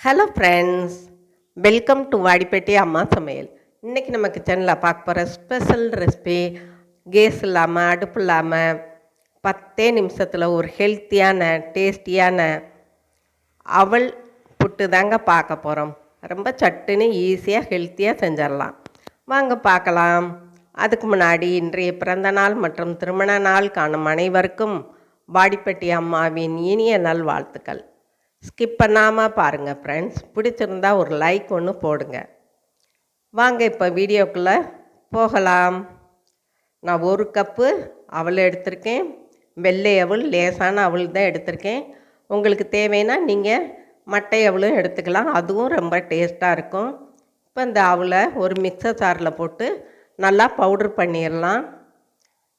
Hello friends, welcome to Vadipettai அம்மா சமையல். இன்றைக்கி நம்ம கிச்சனில் பார்க்க போகிற ஸ்பெஷல் ரெசிபி கேஸ் இல்லாமல் அடுப்பு இல்லாமல் 10 நிமிஷத்தில் ஒரு ஹெல்த்தியான டேஸ்டியான அவல் புட்டு தாங்க பார்க்க போகிறோம். ரொம்ப சட்டுன்னு ஈஸியாக ஹெல்த்தியாக செஞ்சிடலாம். வாங்க பார்க்கலாம். அதுக்கு முன்னாடி இன்றைய பிறந்த நாள் மற்றும் திருமண நாள் காணும் அனைவருக்கும் வாடிப்பேட்டை அம்மாவின் இனிய நல்வாழ்த்துக்கள். ஸ்கிப் பண்ணாமல் பாருங்கள் ஃப்ரெண்ட்ஸ். பிடிச்சிருந்தா ஒரு லைக் ஒன்று போடுங்க. வாங்க இப்போ வீடியோக்குள்ளே போகலாம். நான் 1 கப்பு அவல் எடுத்திருக்கேன். வெள்ளை அவல், லேசான அவல் தான் எடுத்திருக்கேன். உங்களுக்கு தேவைன்னா நீங்கள் மட்டை அவலும் எடுத்துக்கலாம், அதுவும் ரொம்ப டேஸ்ட்டாக இருக்கும். இப்போ இந்த அவலை ஒரு மிக்சர் ஜாரில் போட்டு நல்லா பவுட்ரு பண்ணிடலாம்.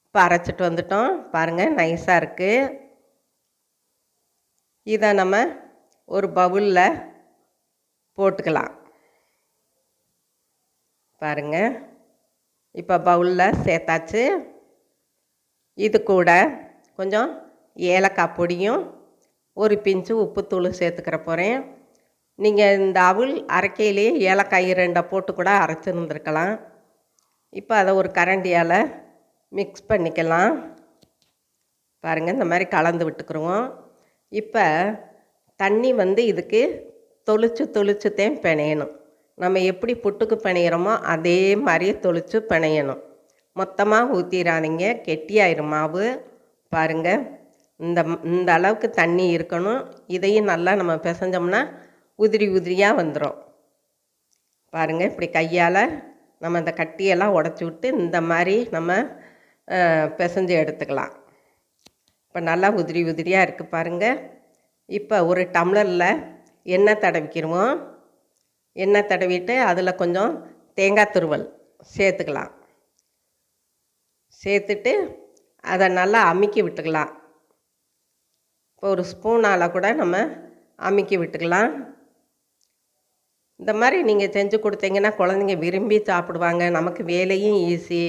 இப்போ அரைச்சிட்டு வந்துட்டோம் பாருங்கள், நைஸாக இருக்குது. இதை நம்ம ஒரு பவுலில் போட்டுக்கலாம். பாருங்கள், இப்போ பவுலில் சேர்த்தாச்சு. இது கூட கொஞ்சம் ஏலக்காய் பொடியும் ஒரு பிஞ்சு உப்புத்தூள் சேர்த்துக்கிற போகிறேன். நீங்கள் இந்த அவல் அரைக்கையிலேயே ஏலக்காய் 2 போட்டு கூட அரைச்சிருந்துருக்கலாம். இப்போ அதை ஒரு கரண்டியால் மிக்ஸ் பண்ணிக்கலாம். பாருங்கள், இந்த மாதிரி கலந்து விட்டுக்குருவோம். இப்போ தண்ணி இதுக்கு தொளிச்சுத்தேன் பிணையணும். நம்ம எப்படி புட்டுக்கு பிணையிறோமோ அதே மாதிரி தொளிச்சு பிணையணும். மொத்தமாக ஊற்றிடாதீங்க, கெட்டியாயிரும் மாவு. பாருங்கள், இந்த அளவுக்கு தண்ணி இருக்கணும். இதையும் நல்லா நம்ம பிசைஞ்சோம்னா உதிரியாக வந்துடும். பாருங்கள், இப்படி கையால் நம்ம இந்த கட்டியெல்லாம் உடச்சி விட்டு இந்த மாதிரி நம்ம பிசைஞ்சு எடுத்துக்கலாம். இப்போ நல்லா உதிரியாக இருக்குது பாருங்கள். இப்போ ஒரு டம்ளரில் எண்ணெய் தடவிக்கிடுவோம். எண்ணெய் தடவிட்டு அதில் கொஞ்சம் தேங்காய் துருவல் சேர்த்துக்கலாம். சேர்த்துட்டு அதை நல்லா அமுக்கி விட்டுக்கலாம். இப்போ ஒரு ஸ்பூனால் கூட நம்ம அமுக்கி விட்டுக்கலாம். இந்த மாதிரி நீங்கள் செஞ்சு கொடுத்தீங்கன்னா குழந்தைங்க விரும்பி சாப்பிடுவாங்க. நமக்கு வேலையும் ஈஸி,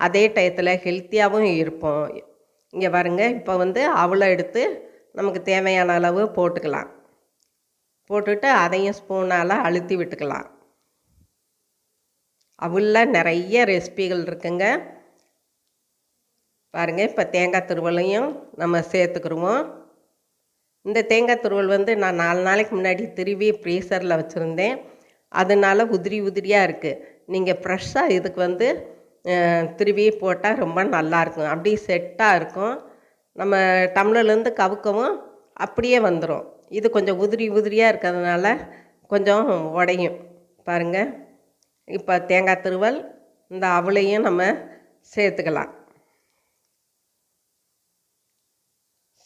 அதே டயத்தில் ஹெல்த்தியாகவும் இருப்போம். இங்கே பாருங்கள், இப்போ அவலை எடுத்து நமக்கு தேவையான அளவு போட்டுக்கலாம். போட்டுட்டு அதையும் ஸ்பூனால் அழுத்தி விட்டுக்கலாம். அவலில் நிறைய ரெசிபிகள் இருக்குங்க. பாருங்கள், இப்போ தேங்காய் துருவலையும் நம்ம சேர்த்துக்கிடுவோம். இந்த தேங்காய் துருவல் நான் 4 நாளைக்கு முன்னாடி திருவி ஃப்ரீசரில் வச்சுருந்தேன். அதனால உதிரியாக இருக்குது. நீங்கள் ஃப்ரெஷ்ஷாக இதுக்கு திருவி போட்டால் ரொம்ப நல்லாயிருக்கும். அப்படியே செட்டாக இருக்கும். நம்ம டம்ளர்லேருந்து கவுக்கவும் அப்படியே வந்துடும். இது கொஞ்சம் உதிரியாக இருக்கிறதுனால கொஞ்சம் உடையும். பாருங்கள், இப்போ தேங்காய் துருவல் இந்த அவலையும் நம்ம சேர்த்துக்கலாம்.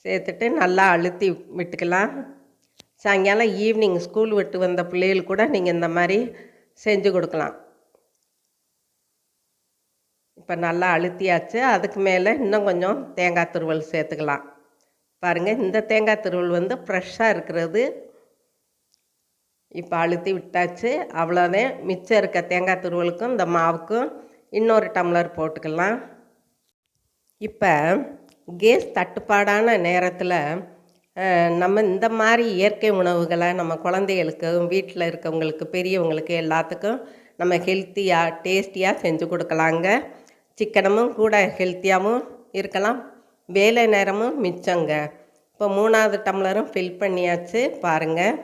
சேர்த்துட்டு நல்லா அழுத்தி விட்டுக்கலாம். சாயங்காலம் ஈவினிங் ஸ்கூல் விட்டு வந்த பிள்ளைகள் கூட நீங்கள் இந்த மாதிரி செஞ்சு கொடுக்கலாம். இப்போ நல்லா அழுத்தியாச்சு. அதுக்கு மேலே இன்னும் கொஞ்சம் தேங்காய் துருவல் சேர்த்துக்கலாம். பாருங்கள், இந்த தேங்காய் துருவல் ஃப்ரெஷ்ஷாக இருக்கிறது. இப்போ அழுத்தி விட்டாச்சு. அவ்வளோதான். மிச்சம் இருக்க தேங்காய் துருவலுக்கும் இந்த மாவுக்கும் இன்னொரு டம்ளர் போட்டுக்கலாம். இப்போ கேஸ் தட்டுப்பாடான நேரத்தில் நம்ம இந்த மாதிரி இயற்கை உணவுகளை நம்ம குழந்தைகளுக்கு, வீட்டில் இருக்கவங்களுக்கு, பெரியவங்களுக்கு எல்லாத்துக்கும் நம்ம ஹெல்த்தியாக டேஸ்டியாக செஞ்சு கொடுக்கலாங்க. சிக்கனமும் கூட ஹெல்த்தியாகவும் இருக்கலாம், வேலை நேரமும் மிச்சங்க. இப்போ 3வது டம்ளரும் ஃபில் பண்ணியாச்சு. பாருங்கள்,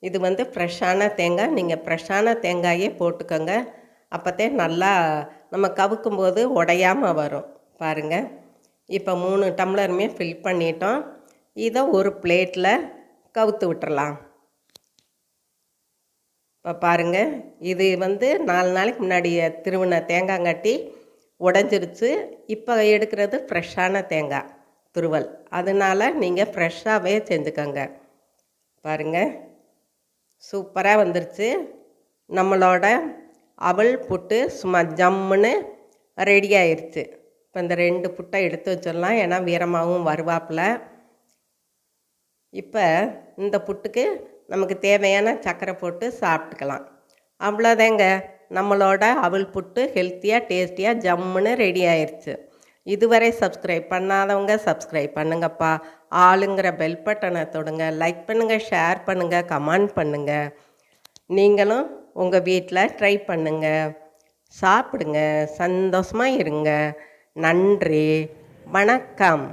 இது ஃப்ரெஷ்ஷான தேங்காய். நீங்கள் ஃப்ரெஷ்ஷான தேங்காயே போட்டுக்கோங்க. அப்போத்தே நல்லா நம்ம கவுக்கும்போது உடையாமல் வரும். பாருங்கள், இப்போ 3 டம்ளருமே ஃபில் பண்ணிட்டோம். இதை ஒரு பிளேட்டில் கவுத்து விட்டுறலாம். இப்போ பாருங்கள், இது 4 நாளைக்கு முன்னாடி திருவின தேங்காய்ங்கட்டி உடஞ்சிருச்சு. இப்போ எடுக்கிறது ஃப்ரெஷ்ஷான தேங்காய் துருவல். அதனால் நீங்கள் ஃப்ரெஷ்ஷாகவே செஞ்சுக்கோங்க. பாருங்கள், சூப்பராக வந்துருச்சு. நம்மளோட அவல் புட்டு சும்மா ஜம்முன்னு ரெடி ஆயிடுச்சு. இப்போ இந்த 2 புட்டை எடுத்து வச்சிடலாம், ஏன்னா வீரமாகவும் வருவாப்பில். இப்போ இந்த புட்டுக்கு நமக்கு தேவையான சர்க்கரை போட்டு சாப்பிட்டுக்கலாம். அவ்வளோதாங்க, நம்மளோட அவல் புட்டு ஹெல்த்தியாக டேஸ்டியாக ஜம்முன்னு ரெடி ஆயிடுச்சு. இதுவரை சப்ஸ்கிரைப் பண்ணாதவங்க சப்ஸ்கிரைப் பண்ணுங்கப்பா. ஆளுங்கிற பெல் பட்டனை தொடுங்க. லைக் பண்ணுங்கள், ஷேர் பண்ணுங்கள், கமெண்ட் பண்ணுங்கள். நீங்களும் உங்கள் வீட்டில் ட்ரை பண்ணுங்கள். சாப்பிடுங்க, சந்தோஷமாக இருங்க. நன்றி, வணக்கம்.